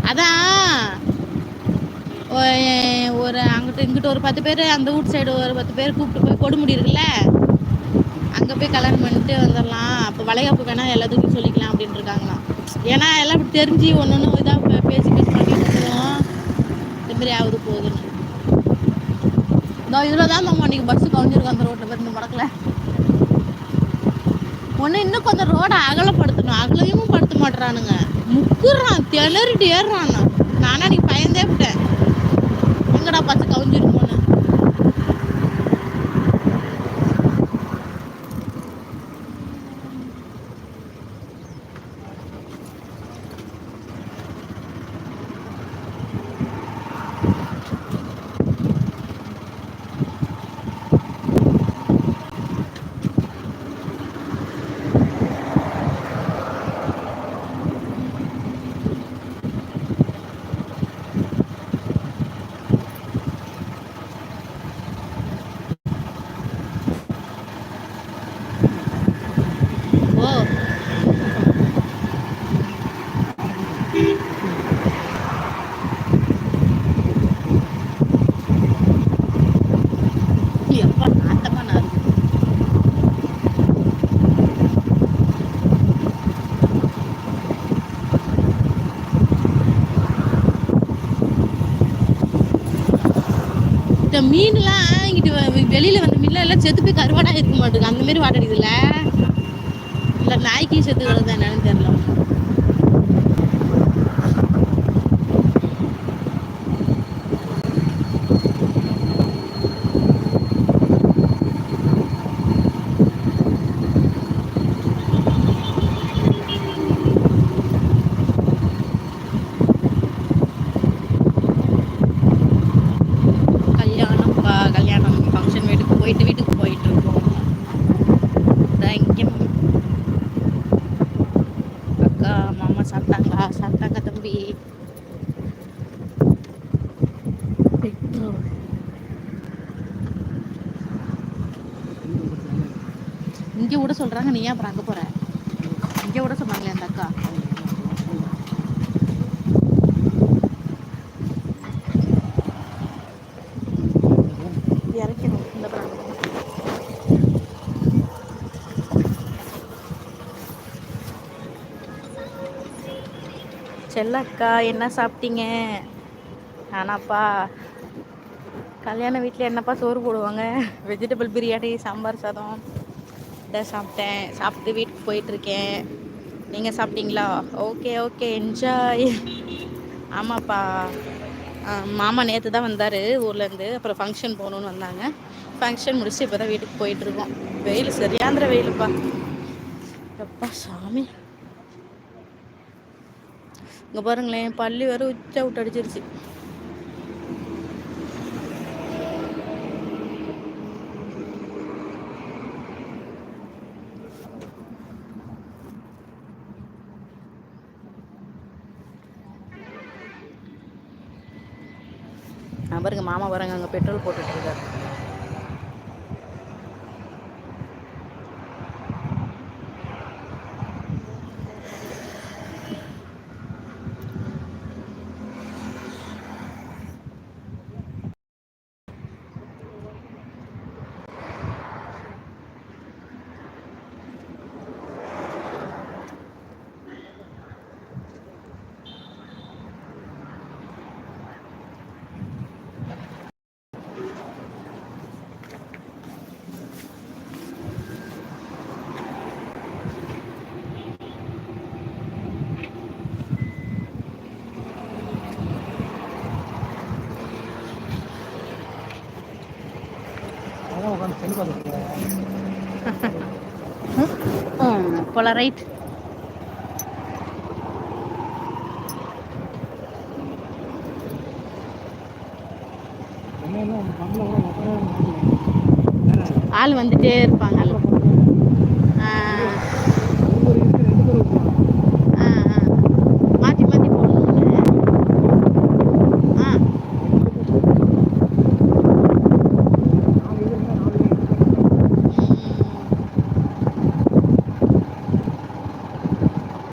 அதான் ஒரு அங்கிட்ட இங்கிட்ட ஒரு 10 பேர், அந்த வீட்டு சைடு ஒரு 10 பேர் கூப்பிட்டு போய் கொடுமுடி இருக்குல்ல, அங்கே போய் கல்யாணம் பண்ணிட்டு வந்துடலாம். அப்போ வளைகாப்பு வேணா எல்லாத்துக்கும் சொல்லிக்கலாம் அப்படின்னு இருக்காங்களாம். ஏன்னா எல்லாம் இப்படி தெரிஞ்சு ஒன்று ஒன்று இதாக பேசி பேசி பண்ணிட்டு வந்துடும். இதுமாரி ஆகுது போகுதுன்னு. இதோ இதில் தான் நம்ம அன்றைக்கி பஸ்ஸு கவுஞ்சிருக்கோம் அந்த ரோட்டில் இருந்து படக்கல. ஒன்று இன்னும் கொஞ்சம் ரோடை அகலப்படுத்தணும், அகலையும் படுத்த மாட்டுறானுங்க. முக்குறான், திணறிட்டு ஏறுறான். நானா அன்றைக்கி பயந்தே விட்டேன், எங்கடா பஸ்ஸு கவுஞ்சிருக்கோன்னு. ஓ எப்பா நாட்டமா நான் இந்த மீன்லாம் இங்கிட்டு வெளியில் வந்து மீன்லாம் எல்லாம் செத்து போய் கருவாடாக இருக்க மாட்டேங்குது. அந்த மாதிரி வாடடிக்குதுல்ல, இல்லை நாய்க்கு செத்து கிடந்தா என்னன்னு தெரியல. கல்யாணம் ஃபங்க்ஷன் வீட்டுக்கு போயிட்டு இருக்கோம். இங்கே அக்கா மாமா சாப்பிட்டாங்களா? சாப்பிட்டாங்க தம்பி. இங்கே விட சொல்கிறாங்க, நீ ஏன் அப்புறம் அங்கே போகிற? இங்கே விட சொன்னாங்களே அந்த அக்கா. இறக்கணும் இந்த படம். செல்லக்கா என்ன சாப்பிட்டீங்க? ஆனாப்பா கல்யாண வீட்டில் என்னப்பா சோறு போடுவாங்க? வெஜிடபிள் பிரியாணி, சாம்பார் சாதம் இதை சாப்பிட்டேன். சாப்பிட்டு வீட்டுக்கு போயிட்டுருக்கேன். நீங்கள் சாப்பிட்டீங்களா? Okay okay, enjoy. ஆமாப்பா, மாமா நேற்று தான் வந்தார் ஊர்லேருந்து. அப்புறம் ஃபங்க்ஷன் போகணுன்னு வந்தாங்க. ஃபங்க்ஷன் முடிச்சு இப்போ தான் வீட்டுக்கு போயிட்டுருக்கோம். வெயில் சரியாந்திர வெயிலுப்பா. எப்பா சாமி, இங்கே பாருங்களேன், பள்ளி வேறு உச்சா விட்டு அடிச்சிருச்சு. பாருங்க மாமா பாருங்க அங்கே பெட்ரோல் போட்டுட்டு இருக்காரு. போல ரைட். ஆள் வந்துட்டே இருப்பாங்க.